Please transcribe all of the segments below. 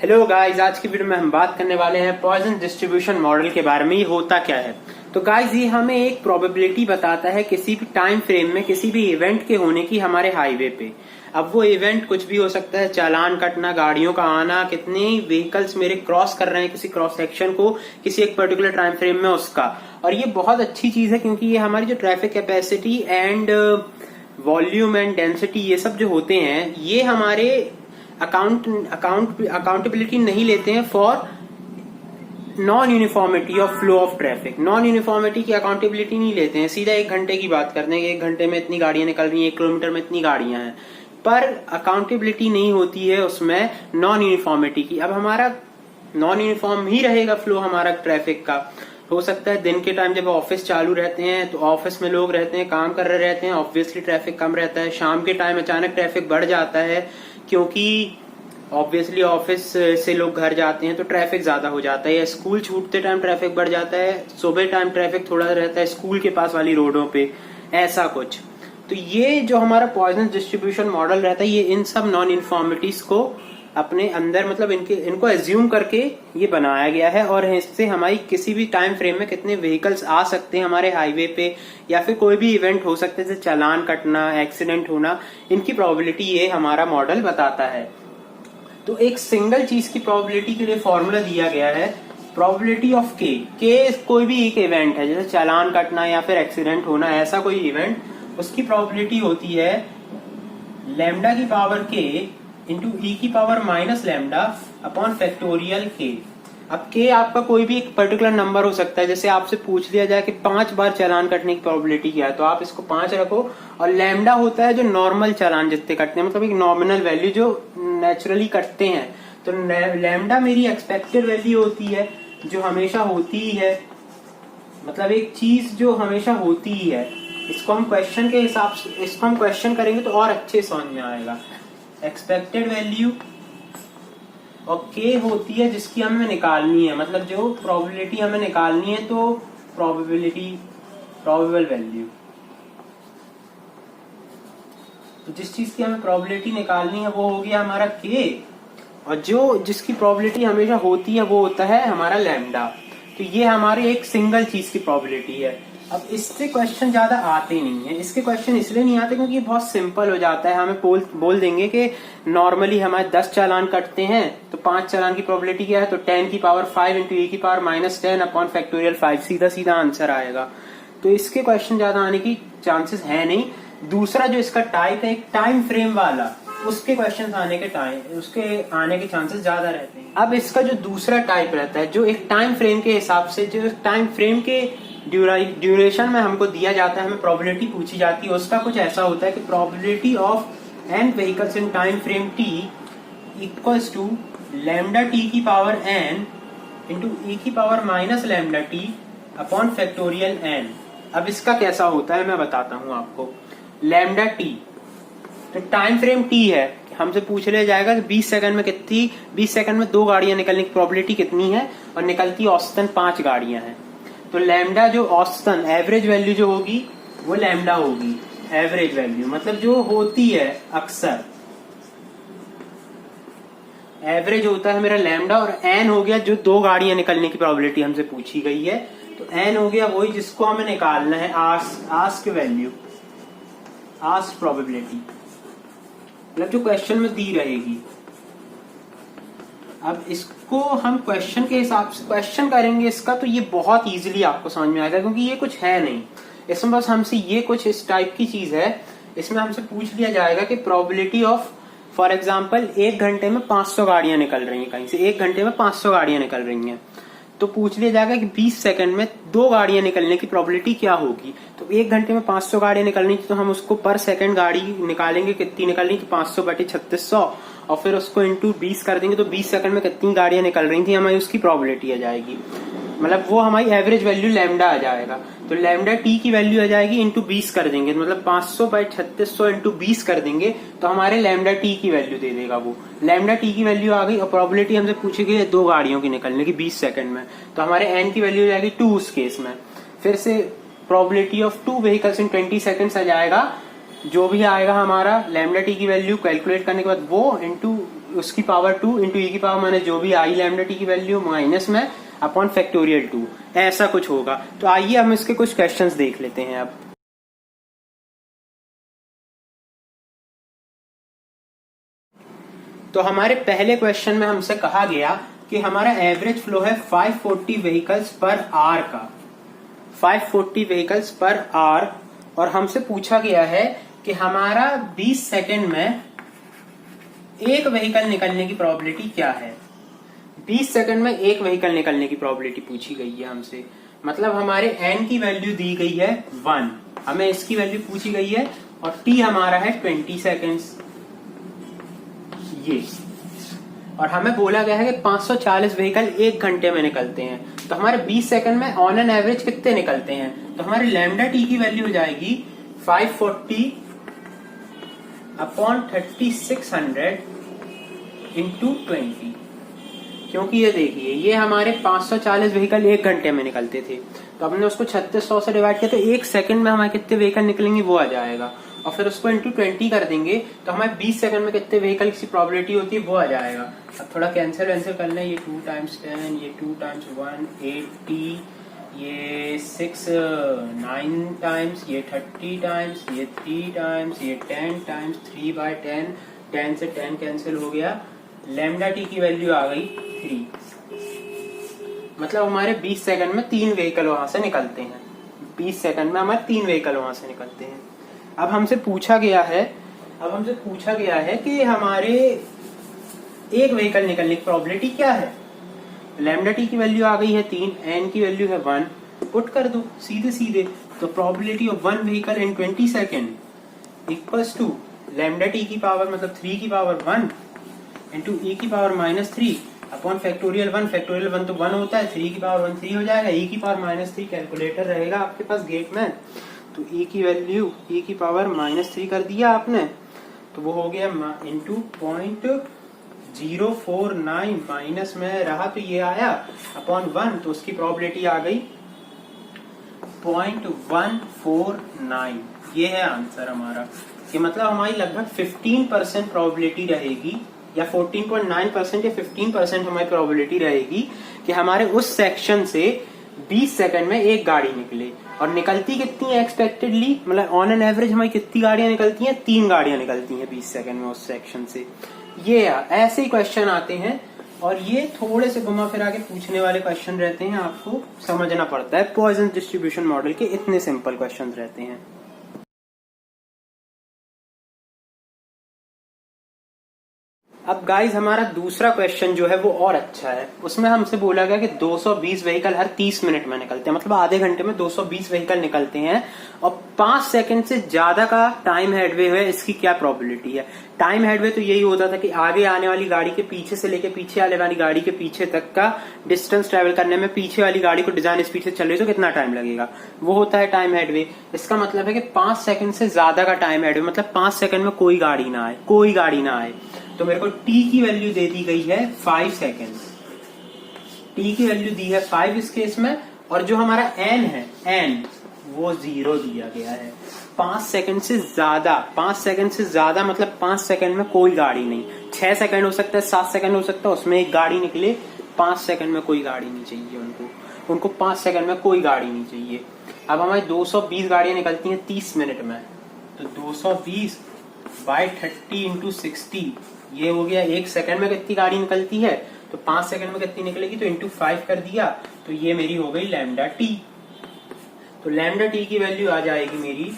Hello guys, आज की video में हम बात करने वाले हैं पॉइजन डिस्ट्रीब्यूशन मॉडल के बारे में। ये होता क्या है? तो गाइस, ये हमें एक प्रोबेबिलिटी बताता है किसी भी टाइम फ्रेम में किसी भी इवेंट के होने की हमारे हाईवे पे। अब वो इवेंट कुछ भी हो सकता है, चालान कटना, गाड़ियों का आना, कितने व्हीकल्स मेरे क्रॉस कर रहे हैं किसी क्रॉस सेक्शन को किसी एक पर्टिकुलर टाइम फ्रेम में, उसका। और ये बहुत अच्छी चीज है क्योंकि ये हमारी जो traffic capacity and volume and density ये सब जो होते हैं, ये हमारे अकाउंटेबिलिटी नहीं लेते हैं for non uniformity of flow of traffic. Non uniformity की अकाउंटेबिलिटी नहीं लेते हैं, सीधा एक घंटे की बात करते हैं, एक घंटे में इतनी गाड़ियां निकल रही हैं, 1 किलोमीटर में इतनी गाड़ियां हैं, पर अकाउंटेबिलिटी नहीं होती है उसमें नॉन यूनिफॉर्मिटी की। अब हमारा नॉन यूनिफॉर्म ही रहेगा फ्लो हमारा ट्रैफिक का। हो सकता है दिन के टाइम जब ऑफिस चालू रहते हैं तो ऑफिस में लोग रहते हैं, काम कर रहे रहते हैं, ऑब्वियसली ट्रैफिक कम रहता है। शाम के टाइम अचानक ट्रैफिक बढ़ जाता है क्योंकि ऑब्वियसली ऑफिस से लोग घर जाते हैं तो ट्रैफिक ज्यादा हो जाता है, या स्कूल छूटते टाइम ट्रैफिक बढ़ जाता है, सुबह टाइम ट्रैफिक थोड़ा रहता है स्कूल के पास वाली रोडों पे, ऐसा कुछ। तो ये जो हमारा पॉइजन डिस्ट्रीब्यूशन मॉडल रहता है, ये इन सब नॉन यूनिफॉर्मिटीज को अपने अंदर मतलब इनको एज्यूम करके ये बनाया गया है। और इससे हमारी किसी भी टाइम फ्रेम में कितने व्हीकल्स आ सकते हैं हमारे हाईवे पे, या फिर कोई भी इवेंट हो सकते हैं जैसे चालान कटना, एक्सीडेंट होना, इनकी प्रोबेबिलिटी ये हमारा मॉडल बताता है। तो एक सिंगल चीज की प्रोबेबिलिटी के लिए फॉर्मूला दिया गया है, प्रोबेबिलिटी ऑफ के कोई भी एक इवेंट है जैसे चालान कटना या फिर एक्सीडेंट होना, ऐसा कोई इवेंट, उसकी प्रोबेबिलिटी होती है लैम्डा की पावर के इंटू ई की power minus lambda upon factorial के। अब के आपका कोई भी एक पर्टिकुलर नंबर हो सकता है, जैसे आपसे पूछ लिया जाए कि 5 बार चालान कटने की प्रोबेबिलिटी क्या है, तो आप इसको 5 रखो। और लैम्डा होता है जो नॉर्मल चालान जितने कटते हैं, मतलब एक नॉमिनल वैल्यू जो नेचुरली कटते हैं। तो लैम्डा मेरी एक्सपेक्टेड वैल्यू होती है जो हमेशा होती ही है, मतलब एक चीज जो हमेशा होती ही है। इसको हम क्वेश्चन के हिसाब से इसको हम क्वेश्चन करेंगे तो और अच्छे समझ में आएगा। एक्सपेक्टेड वैल्यू और के होती है जिसकी हमें निकालनी है, मतलब जो प्रोबेबिलिटी हमें निकालनी है, तो प्रोबेबल वैल्यू, तो जिस चीज की हमें प्रोबेबिलिटी निकालनी है वो हो गया हमारा के, और जो जिसकी प्रोबेबिलिटी हमेशा होती है वो होता है हमारा लैम्डा। तो ये हमारे एक सिंगल चीज की प्रोबेबिलिटी है। अब इससे क्वेश्चन ज्यादा आते नहीं है, इसके क्वेश्चन इसलिए नहीं आते क्योंकि ये बहुत सिंपल हो जाता है। हमें बोल देंगे कि नॉर्मली हमारे 10 चालान कटते हैं तो 5 चालान की प्रोबेबिलिटी क्या है, तो 10 की पावर 5 इंटू ई की पावर माइनस 10 अपॉन फैक्टोरियल 5, सीधा सीधा आंसर आएगा। तो इसके क्वेश्चन ज्यादा आने की चांसेस है नहीं। दूसरा जो इसका टाइप है एक टाइम फ्रेम वाला, उसके क्वेश्चन आने के चांसेस ज्यादा रहते हैं। अब इसका जो दूसरा टाइप रहता है जो एक टाइम फ्रेम के हिसाब से, जो टाइम फ्रेम के ड्यूरेशन में हमको दिया जाता है, हमें प्रोबेबिलिटी पूछी जाती है, उसका कुछ ऐसा होता है कि probability of n vehicles in time frame t equals to lambda t की पावर n इंटू ई की power minus lambda t upon factorial n। अब इसका कैसा होता है मैं बताता हूं आपको। लैम्डा टी तो टाइम फ्रेम t है, हमसे पूछ लिया जाएगा कि 20 सेकंड में 20 सेकंड में 2 गाड़ियां निकलने की प्रोबेबिलिटी कितनी है, और निकलती औसतन 5 गाड़ियां हैं। तो लैम्डा जो औसतन एवरेज वैल्यू जो होगी वो लैम्डा होगी, एवरेज वैल्यू मतलब जो होती है अक्सर, एवरेज होता है मेरा लैम्डा। और एन हो गया जो 2 गाड़ियां निकलने की प्रोबेबिलिटी हमसे पूछी गई है, तो एन हो गया वही जिसको हमें निकालना है, आस्क वैल्यू, आस्क प्रोबेबिलिटी, मतलब जो क्वेश्चन में दी रहेगी। अब इसको हम क्वेश्चन के हिसाब से क्वेश्चन करेंगे इसका, तो ये बहुत इजीली आपको समझ में आएगा क्योंकि ये कुछ है नहीं इसमें, बस हमसे ये कुछ इस टाइप की चीज है। इसमें हमसे पूछ लिया जाएगा कि प्रोबेबिलिटी ऑफ, फॉर एग्जांपल 1 घंटे में 500 गाड़ियां निकल रही हैं, कहीं से 1 घंटे में 500 गाड़ियां निकल रही हैं, तो पूछ लिया जाएगा कि 20 सेकंड में 2 गाड़ियां निकलने की प्रोबेबिलिटी क्या होगी। तो 1 घंटे में 500 गाड़ियां निकलनी थी, तो हम उसको पर सेकंड गाड़ी निकालेंगे कितनी निकलनी थी, 500/3600, और फिर उसको इंटू 20 कर देंगे तो 20 सेकंड में कितनी गाड़ियां निकल रही थी, हमारी उसकी प्रोबेबिलिटी आ जाएगी, मतलब वो हमारी एवरेज वैल्यू लैम्डा आ जाएगा। तो लैम्डा टी की वैल्यू आ जाएगी इंटू 20 कर देंगे, मतलब 500/3600 इंटू 20 कर देंगे तो हमारे लैम्डा टी की वैल्यू दे देगा वो। लैम्डा टी की वैल्यू आ गई, और प्रोबेबिलिटी हमसे पूछी गई 2 गाड़ियों की निकलने की 20 सेकंड में, तो हमारे एन की वैल्यू आ जाएगी 2 उस केस में। फिर से probability of 2 vehicles in 20 seconds आ जाएगा, जो भी आएगा हमारा लैम्डा टी की वैल्यू कैलकुलेट करने के बाद वो इंटू उसकी पावर 2 इंटू ई की पावर मैंने जो भी आई लैम्डा टी की वैल्यू माइनस में अपॉन फैक्टोरियल 2, ऐसा कुछ होगा। तो आइए हम इसके कुछ क्वेश्चंस देख लेते हैं अब। तो हमारे पहले क्वेश्चन में हमसे कहा गया कि हमारा एवरेज फ्लो है 540 व्हीकल्स पर आवर का, 540 व्हीकल्स पर आवर, और हमसे पूछा गया है कि हमारा 20 सेकंड में एक व्हीकल निकलने की प्रोबेबिलिटी क्या है। 20 सेकंड में एक व्हीकल निकलने की प्रोबेबिलिटी पूछी गई है हमसे, मतलब हमारे n की वैल्यू दी गई है 1, हमें इसकी वैल्यू पूछी गई है, और t हमारा है 20 सेकंड्स ये, और हमें बोला गया है कि 540 व्हीकल एक घंटे में निकलते हैं। तो हमारे 20 सेकंड में ऑन एन एवरेज कितने निकलते हैं, तो हमारी लैम्डा टी की वैल्यू हो जाएगी 540 अपॉन 3600 इंटू 20, क्योंकि ये देखिए ये हमारे 540 व्हीकल एक घंटे में निकलते थे, तो हमने उसको 3600 से डिवाइड किया, तो एक सेकंड में हमारे कितने व्हीकल निकलेंगे वो आ जाएगा, और फिर उसको इंटू 20 कर देंगे तो हमारे 20 सेकंड में कितने व्हीकल की प्रोबेबिलिटी होती है वो आ जाएगा। अब थोड़ा कैंसिल कर लें, ये 2 टाइम्स 10, ये 2 टाइम्स 1 80, ये 6 9 टाइम्स, ये 30 टाइम्स, ये 3 टाइम्स, ये 10 टाइम्स, 3/10, 10 से 10 कैंसिल हो गया, लैम्डा टी की वैल्यू आ गई 3, मतलब हमारे 20 सेकंड में 3 व्हीकल वहां से निकलते हैं, 20 सेकंड में हमारे 3 व्हीकल वहां से निकलते हैं। अब हमसे पूछा गया है कि हमारे एक व्हीकल निकलने की प्रोबेबिलिटी क्या है। लैम्डा टी की वैल्यू आ गई है 3, एन की वैल्यू है 1, पुट कर दो सीधे, तो probability of 1 vehicle in 20 second equals to lambda t की पावर मतलब 3 की पावर 1 इंटू ई की पावर -3 अपॉन फैक्टोरियल 1, फैक्टोरियल 1 तो 1 होता है, 3 की पावर 1 3 हो जाएगा, ई की पावर -3 कैलकुलेटर रहेगा आपके पास गेट में, तो e की वैल्यू e की पावर -3 कर दिया आपने, तो वो हो गया इंटू 0.049 माइनस में रहा तो ये आया अपॉन 1, तो उसकी प्रोबेबिलिटी आ गई 0.149। ये है आंसर हमारा, कि मतलब हमारी लगभग 15% प्रोबेबिलिटी रहेगी, या 14.9% या 15% हमारी प्रोबेबिलिटी रहेगी कि हमारे उस सेक्शन से 20 सेकंड में एक गाड़ी निकले। और निकलती कितनी है एक्सपेक्टेडली, मतलब ऑन एन एवरेज हमारी कितनी गाड़ियां निकलती हैं, 3 गाड़ियां निकलती हैं 20 सेकंड में उस सेक्शन से। ये ऐसे ही क्वेश्चन आते हैं, और ये थोड़े से घुमा फिरा के पूछने वाले क्वेश्चन रहते हैं, आपको समझना पड़ता है। पॉइसन डिस्ट्रीब्यूशन मॉडल के इतने सिंपल क्वेश्चन रहते हैं। अब गाइज हमारा दूसरा क्वेश्चन जो है वो और अच्छा है, उसमें हमसे बोला गया कि 220 व्हीकल हर 30 मिनट में निकलते हैं, मतलब आधे घंटे में 220 व्हीकल निकलते हैं, और 5 सेकंड से ज्यादा का टाइम हेडवे है, इसकी क्या प्रोबेबिलिटी है। टाइम हेडवे तो यही होता था कि आगे आने वाली गाड़ी के पीछे से लेके पीछे आने वाली गाड़ी के पीछे तक का डिस्टेंस ट्रेवल करने में पीछे वाली गाड़ी को डिजाइन स्पीड से चल रही तो कितना टाइम लगेगा, वो होता है टाइम हेडवे। इसका मतलब है कि 5 सेकंड से ज्यादा का टाइम हेडवे, मतलब 5 सेकंड में कोई गाड़ी ना आए, तो मेरे को t की वैल्यू दे दी गई है 5 सेकेंड, t की वैल्यू दी है 5 इस केस में, और जो हमारा n है n वो 0 दिया गया है। 5 सेकंड से ज्यादा मतलब 5 सेकंड में कोई गाड़ी नहीं, 6 सेकंड हो सकता है, 7 सेकंड हो सकता है, उसमें एक गाड़ी निकले, 5 सेकंड में कोई गाड़ी नहीं चाहिए उनको 5 सेकंड में कोई गाड़ी नहीं चाहिए। अब हमारी 220 गाड़ियां निकलती हैं 30 मिनट में, तो 220 बाई 30 इंटू 60, ये हो गया एक सेकंड में कितनी गाड़ी निकलती है, तो 5 सेकंड में कितनी निकलेगी, तो इंटू 5 कर दिया, तो ये मेरी हो गई लैम्डा टी। तो लैम्डा टी की वैल्यू आ जाएगी मेरी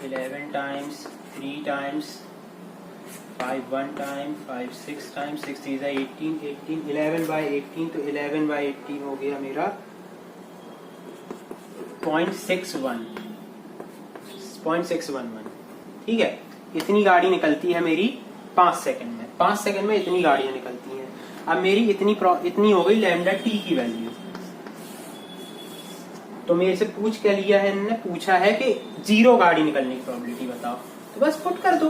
11 टाइम्स 3 टाइम्स 5 1 टाइम 5 6 टाइम्स 6 3 18 11/18, तो 11/18 हो गया मेरा 0.611, ठीक है। इतनी गाड़ी निकलती है मेरी 5 सेकंड में, 5 सेकंड में इतनी गाड़ियां निकलती हैं। अब मेरी इतनी हो गई लैम्डा टी की वैल्यू। तो मेरे से पूछ क्या लिया है, इन्होंने पूछा है कि 0 गाड़ी निकलने की प्रोबेबिलिटी बताओ, तो बस पुट कर दो।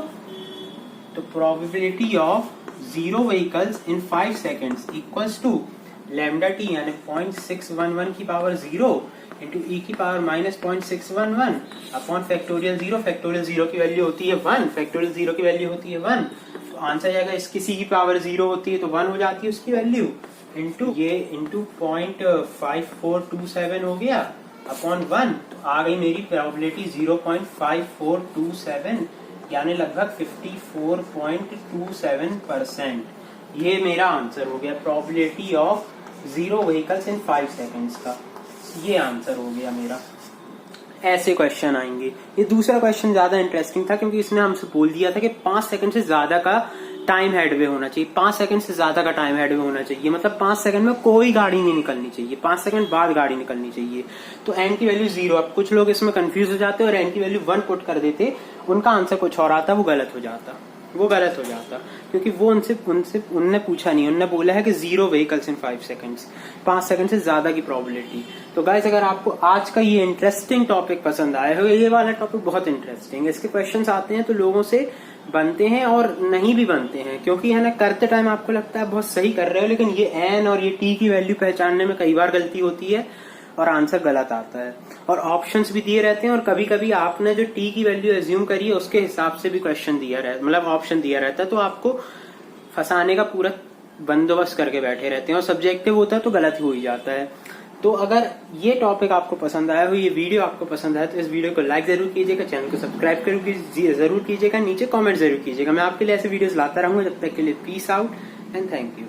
तो probability of 0 vehicles in 5 seconds equals to lambda t यानी 0.611 की पावर 0 इंटू ई की पावर -0.611 अपॉन फैक्टोरियल 0 की वैल्यू होती है 1, फैक्टोरियल 0 की वैल्यू होती है 1, तो आंसर जाएगा इस किसी की पावर 0 होती है तो 1 हो जाती है उसकी वैल्यू, इंटू ये इंटू 0.5427 हो गया अपॉन 1, तो आ गई मेरी प्रोबेबिलिटी 0.5427 यानी लगभग 54.27%। ये मेरा आंसर हो गया probability of 0 vehicles in 5 seconds का, ये आंसर हो गया मेरा। ऐसे क्वेश्चन आएंगे। ये दूसरा क्वेश्चन ज्यादा इंटरेस्टिंग था क्योंकि इसने हमसे बोल दिया था कि 5 सेकंड से ज्यादा का टाइम हेडवे होना चाहिए, 5 सेकंड से ज्यादा का टाइम हेडवे होना चाहिए, मतलब 5 सेकंड में कोई गाड़ी नहीं निकलनी चाहिए, 5 सेकंड बाद गाड़ी निकलनी चाहिए। तो एन की वैल्यू 0। अब कुछ लोग इसमें कंफ्यूज हो जाते और एन की वैल्यू 1 पुट कर देते, उनका आंसर कुछ और आता, वो गलत हो जाता क्योंकि वो उनने पूछा नहीं, उनने बोला है कि 0 व्हीकल्स इन 5 सेकंड्स, 5 सेकंड से ज्यादा की प्रोबेबिलिटी। तो गाइस अगर आपको आज का ये इंटरेस्टिंग टॉपिक पसंद आया हो, ये वाला टॉपिक बहुत इंटरेस्टिंग है, इसके क्वेश्चंस आते हैं तो लोगों से बनते हैं और नहीं भी बनते हैं, क्योंकि है ना करते टाइम आपको लगता है बहुत सही कर रहे हो, लेकिन ये एन और ये टी की वैल्यू पहचानने में कई बार गलती होती है और आंसर गलत आता है। और ऑप्शंस भी दिए रहते हैं और कभी कभी आपने जो टी की वैल्यू एज्यूम करी है उसके हिसाब से भी क्वेश्चन दिया रहता, मतलब ऑप्शन दिया रहता है, तो आपको फंसाने का पूरा बंदोबस्त करके बैठे रहते हैं और सब्जेक्टिव होता है तो गलत हो ही जाता है। तो अगर ये टॉपिक आपको पसंद आया हो, ये वीडियो आपको पसंद आया, तो इस वीडियो को लाइक जरूर कीजिएगा, चैनल को सब्सक्राइब जरूर कीजिएगा, नीचे कमेंट जरूर कीजिएगा। मैं आपके लिए ऐसे वीडियोस लाता रहूंगा। जब तक के लिए peace out and thank you.